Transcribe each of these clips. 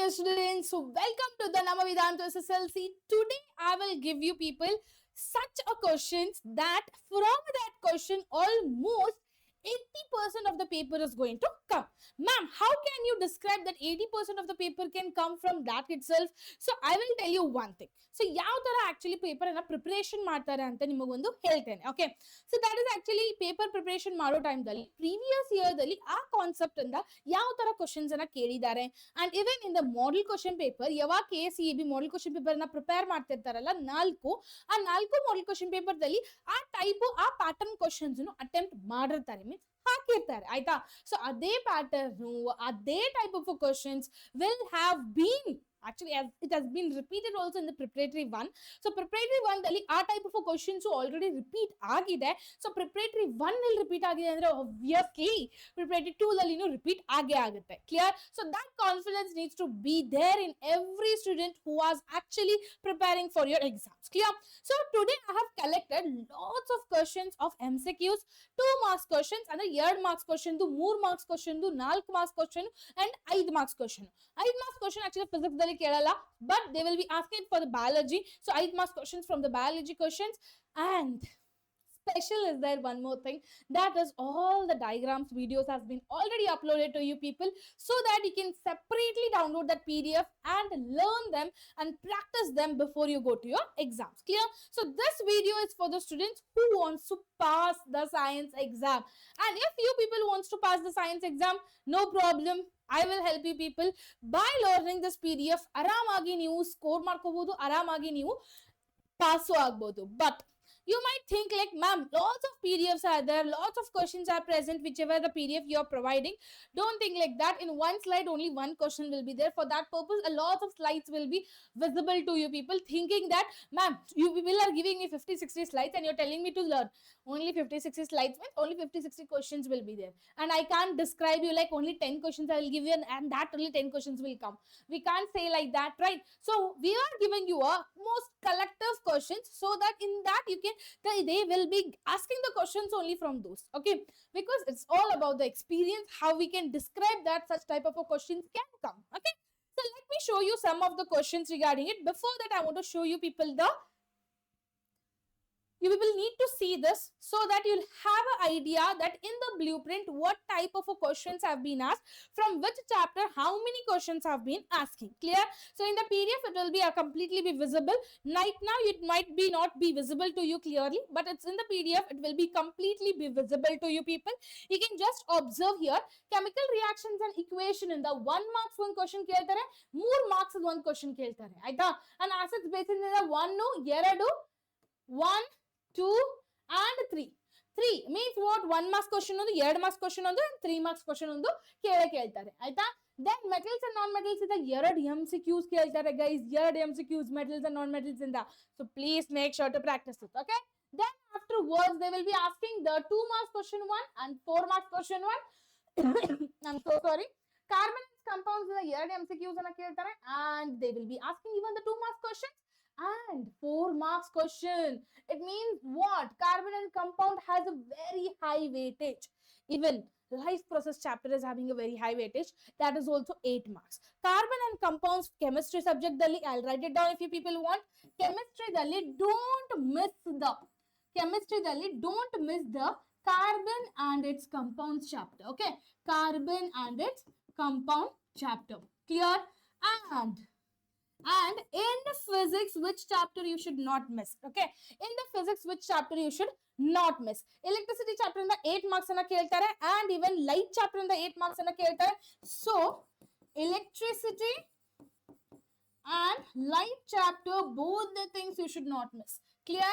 dear students, so welcome to the Namavidanto SSLC. Today I will give you people such a questions that from that question almost 80% of the paper is going to come. Ma'am, how can you describe that 80% of the paper can come from that itself? So I will tell you one thing. So ಯಾವ ತರ actually paper ಅನ್ನ preparation ಮಾಡ್ತಾರೆ ಅಂತ ನಿಮಗೊಂದು ಹೇಳ್ತೇನೆ. Okay, so that is actually paper preparation ಮಾಡೋ ಟೈಮ್ದಲ್ಲಿ previous year ದಲ್ಲಿ ಆ ಕಾನ್ಸೆಪ್ಟ್ ಇಂದ ಯಾವ ತರ ಕ್ವಶನ್ಸ್ ಅನ್ನ ಕೇಳಿದ್ದಾರೆ and even in the model question paper ಯಾವಾಗ KCEB ಮಾಡೆಲ್ ಕ್ವಶನ್ ಪೇಪರ್ ನ ಪ್ರಿಪೇರ್ ಮಾಡ್ತಿರ್ತಾರಲ್ಲ ಆ ನಾಲ್ಕು ಮಾಡೆಲ್ ಕ್ವಶನ್ ಪೇಪರ್ ದಲ್ಲಿ ಆ ಟೈಪ್ ಆ ಪ್ಯಾಟರ್ನ್ ಕ್ವಶನ್ಸ್ ಅಟೆಂಪ್ಟ್ ಮಾಡಿರ್ತಾರೆ, ಮೀನ್ಸ್ ಹಾಕಿರ್ತಾರೆ ಆಯ್ತಾ. ಸೊ ಅದೇ ಪ್ಯಾಟರ್ನ್ ಅದೇ type of questions will have been actually as it has been repeated also in the preparatory 1. So preparatory 1 ದಲ್ಲಿ ಆ type of questions already repeat ಆಗಿದೆ. ಸೊ preparatory 1 ನಲ್ಲಿ repeat ಆಗಿದೆ ಅಂದ್ರೆ obviously preparatory 2 ದಲ್ಲಿ ರಿಪೀಟ್ ಆಗೇ ಆಗುತ್ತೆ. Clear? So that confidence needs to be there in every student who was actually preparing for your exams. Clear? So today I have collected lots of questions of MCQs, 2 marks questions ಅಂದ್ರೆ 2 marks question, 3 marks question, 4 marks question and 5 marks question. 5 marks question actually physics ದಲ್ಲಿ ಕೇಳಲ್ಲ, but they will be asking for the biology. So 5 marks questions from the biology questions. And special is there one more thing, that is all the diagrams videos has been already uploaded to you people, so that you can separately download that PDF and learn them and practice them before you go to your exams. Clear? So this video is for the students who wants to pass the science exam, and if you people wants to pass the science exam, no problem, I will help you people by learning this PDF. ಆರಾಮಾಗಿ ನೀವು score ಮಾಡ್ಕೋಬಹುದು, ಆರಾಮಾಗಿ ನೀವು pass ಆಗ್ಬೋದು. But you might think like, ma'am, lots of PDFs are there, lots of questions are present, whichever the PDF you are providing. Don't think like that. In one slide only one question will be there. For that purpose a lot of slides will be visible to you people, thinking that, ma'am, you people are giving me 50-60 slides and you're telling me to learn only 50-60 slides, means only 50-60 questions will be there, and I can't describe you like only 10 questions I will give you and that only 10 questions will come. We can't say like that, right? So we are giving you a most collective questions, so that in that you can they will be asking the questions only from those. Okay, because it's all about the experience, how we can describe that such type of a questions can come. Okay, so let me show you some of the questions regarding it. Before that I want to show you people you will need to see this, so that you'll have an idea that in the blueprint what type of questions have been asked, from which chapter how many questions have been asking. Clear? So in the PDF it will be completely be visible. Right now it might be not be visible to you clearly, but it's in the PDF, it will be completely be visible to you people. You can just observe here chemical reactions and equation in the 1 marks one question ಕೇಳ್ತಾರೆ, 3 marks one question ಕೇಳ್ತಾರೆ ಆಯ್ತಾ. and acids bases in the 1 2 1 2 and 3 means what, 1 marks question ಒಂದು, 2 marks question ಒಂದು and 3 marks question ಒಂದು ಕೇಳ್ತಾರೆ ಆಯ್ತಾ. then metals and non metals ಇಂದ 2 MCQs ಕೇಳ್ತಾರೆ guys, 2 MCQs metals and non metals ಇಂದ. so please make sure to practice it. okay, then afterwards they will be asking the 2 marks question 1 and 4 marks question 1 I'm so sorry. carbon compounds ಇಂದ 2 MCQs ಅನ್ನ ಕೇಳ್ತಾರೆ, and they will be asking even the 2 marks questions and 4 marks question. It means what, carbon and compound has a very high weightage. Even life process chapter is having a very high weightage, that is also 8 marks. carbon and compounds chemistry subject dalli, I'll write it down if you people want. chemistry dalli don't miss the carbon and its compounds chapter. okay, carbon and its compound chapter. Clear? And in the physics which chapter you should not miss. okay, in the physics which chapter you should not miss, electricity chapter ಇಂದ 8 marks ಅನ್ನ ಕೇಳ್ತಾರೆ, and even light chapter ಇಂದ 8 marks ಅನ್ನ ಕೇಳ್ತಾರೆ. so electricity and light chapter, both the things you should not miss. Clear?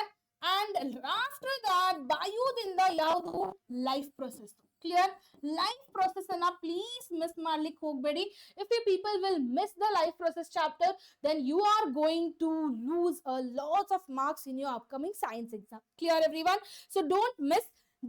and after that ಬಯೋದಿಂದ ಯಾವುದು, life process. clear? life process ಅನ್ನ please miss ಮಾಡ್ಲಿಕ್ಕೆ ಹೋಗಬೇಡಿ. if you people will miss the life process chapter, then you are going to lose a lot of marks in your upcoming science exam. clear everyone? so don't miss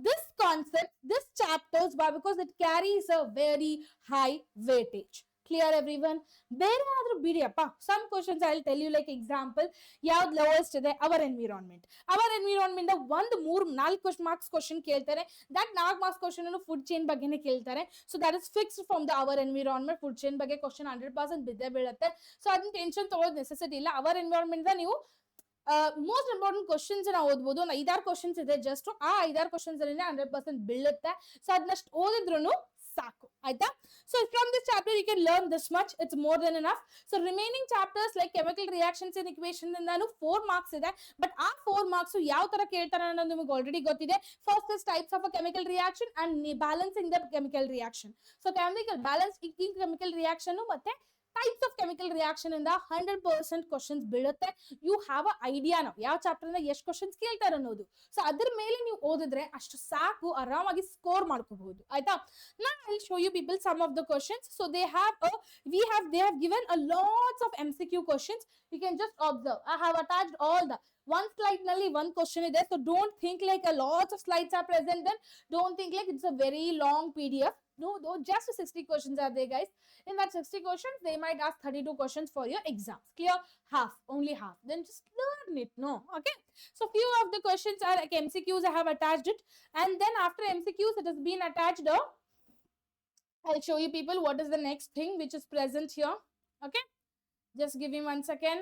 this concept, this chapters, why, because it carries a very high weightage. Clear everyone? ಬೇರೆ ಆದ್ರೂ ಬಿಡಿಯಪ್ಪ, some questions I'll tell you like example. ಯಾವ್ದು lowest ಇದೆ? Our environment. Our environment ಒಂದು 3-4 marks question ಕೇಳ್ತಾರೆ. That 4 marks question food chain ಬಗ್ಗೆನೇ ಕೇಳ್ತಾರೆ. So that is fixed from the our environment. Food chain ಬಗ್ಗೆ question 100% ಬಿದ್ದೇ ಬೀಳುತ್ತೆ. ಸೊ ಅದನ್ನ ಟೆನ್ಷನ್ ತಗೊಳ್ಳೋದು ನೆಸೆಸಿಟಿ ಇಲ್ಲ. ಅವರ್ ಎನ್ವಿರಾನ್ಮೆಂಟ್ ನೀವು ಮೋಸ್ಟ್ ಇಂಪಾರ್ಟೆಂಟ್ ಕ್ವಶನ್ಸ್ ಓದ್ಬೋದು. ಒಂದು 5-6 ಕ್ವಶನ್ಸ್ ಇದೆ, ಜಸ್ಟ್ ಆ 5-6 ಕ್ವಶನ್ಸ್ ಅಲ್ಲಿ 100% ಬೀಳುತ್ತೆ. ಸೊ ಅದನ್ನಷ್ಟು ಓದಿದ್ರು ಸಾಕು, ಆಯ್ತಾ? So from this chapter you can learn this much. It's more than enough. So remaining chapters like chemical reactions and equations ನಾನು 4 marks ಇದೆ. ಬಟ್ ಆ 4 marks ಯಾವ ತರ ಕೇಳ್ತಾರೆ ಅನ್ನೋದು ನಿಮಗೆ ಆಲ್ರೆಡಿ ಗೊತ್ತಿದೆ. First is types of a chemical reaction and balancing the chemical reaction. So chemical balance chemical reaction ಮತ್ತೆ types of chemical reaction ಇಂದ 100% questions ಬೀಳುತ್ತೆ. You have a idea now ಯಾವ ಚಾಪ್ಟರ್ ಇಂದ ಎಷ್ಟು ಕ್ವಶನ್ಸ್ ಕೇಳ್ತಾರೆ ಅನ್ನೋದು. ಸೊ ಅದ್ರ ಮೇಲೆ ನೀವು ಓದಿದ್ರೆ ಅಷ್ಟು ಸಾಕು, ಆರಾಮಾಗಿ ಸ್ಕೋರ್ ಮಾಡ್ಕೋಬಹುದು, ಆಯ್ತಾ? Now I'll show you people some of the questions. So they have given a lots of MCQ questions. You can just observe. I have attached all the one slide ನಲ್ಲಿ one question ಇದೆ. So don't think like a lot of slides are present, then don't think like it's a very long PDF. No, just 60 questions are there, guys. In that 60 questions, they might ask 32 questions for your exams. Clear? Half, only half. Then just learn it, no? Okay. So few of the questions are like MCQs. I have attached it. And then after MCQs, it has been attached. I'll show you people what is the next thing which is present here. Okay. Just give me 1 second.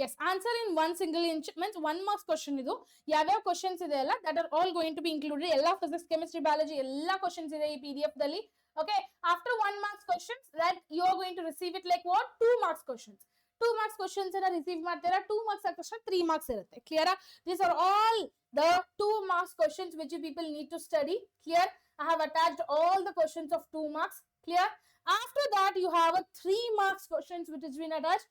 Yes, answer in one single inch means 1 marks question idu. Yavyav questions ide alla that are all going to be included. Ella physics, chemistry, biology, ella questions ide ee PDF dalli. Okay, after 1 marks questions that you are going to receive it like what? 2 marks questions. 2 marks questions ana receive ಮಾಡ್ತೀರಾ. 2 marks question 3 marks irutte. Clear? These are all the 2 marks questions which you people need to study. Clear? I have attached all the questions of 2 marks. Clear? After that you have a 3 marks questions which has been attached.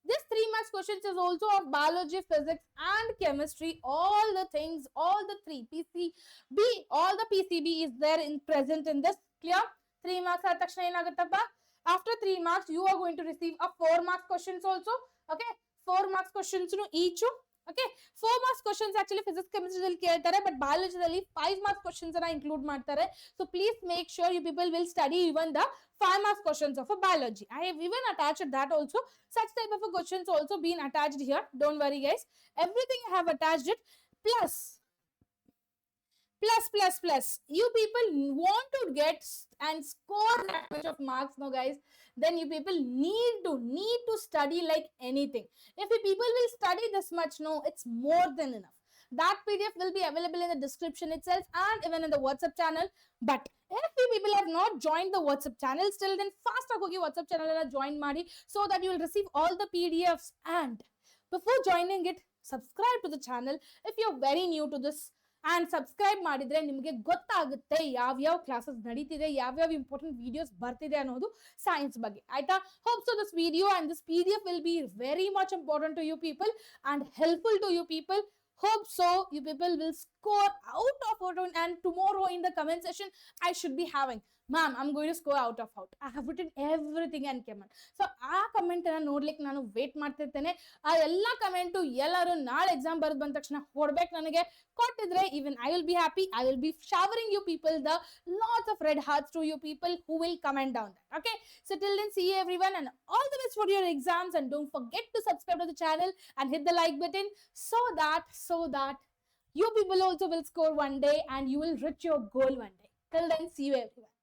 This 3 marks questions is also of biology, physics and chemistry. All the things, all the 3 PCB, all the PCB is there in present in this. Clear? 3 marks aad takshana enaguttappa. After 3 marks you are going to receive a 4 marks questions also. Okay, 4 marks questions each. Okay, 4 marks questions actually physics, chemistry dalli keltare, but biology dalli 5 marks questions ana include ಮಾಡ್ತಾರೆ. So please make sure you people will study even the 5 marks questions of a biology. I have even attached that also. Such type of a questions also been attached here. Don't worry, guys. Everything I have attached it. Plus. You people want to get and score that much of marks, no, guys? Then you people need to study like anything. If you people will study this much, no, it's more than enough. That PDF will be available in the description itself and even in the WhatsApp channel. But if you people have not joined the WhatsApp channel still, then fast agogi WhatsApp channel and join ಮಾಡಿ, so that you will receive all the PDFs. And before joining it, subscribe to the channel if you're very new to this. And subscribe ಮಾಡಿದ್ರೆ ನಿಮಗೆ ಗೊತ್ತಾಗುತ್ತೆ ಯಾವ್ಯಾವ classes ನಡೀತಿದೆ, ಯಾವ್ಯಾವ important videos ಬರ್ತಿದೆ ಅನ್ನೋದು science ಬಗ್ಗೆ, ಆಯ್ತಾ? Hope so this video and this PDF will be very much important to you people and helpful to you people. Hope so you people will score out of it, and tomorrow in the comment section I should be having, ma'am, I'm going to score out of out. I have written everything and comment. So ಆ comment ಅನ್ನ ನೋಡ್ಲಿಕ್ಕೆ ನಾನು wait ಮಾಡ್ತಿರ್ತೇನೆ. ಆ ಎಲ್ಲ comment ಎಲ್ಲರೂ ನಾಳೆ exam ಬರೆದು ಬಂದ ತಕ್ಷಣ ಕೊಡ್ಬೇಕು ನನಗೆ. ಕೊಟ್ಟಿದ್ರೆ even I will be happy. I will be showering you people the lots of red hearts to you people who will comment down there. Okay, so till then, see you everyone and all the best for your exams, and don't forget to subscribe to the channel and hit the like button so that you people also will score one day and you will reach your goal one day. Till then, see you everyone.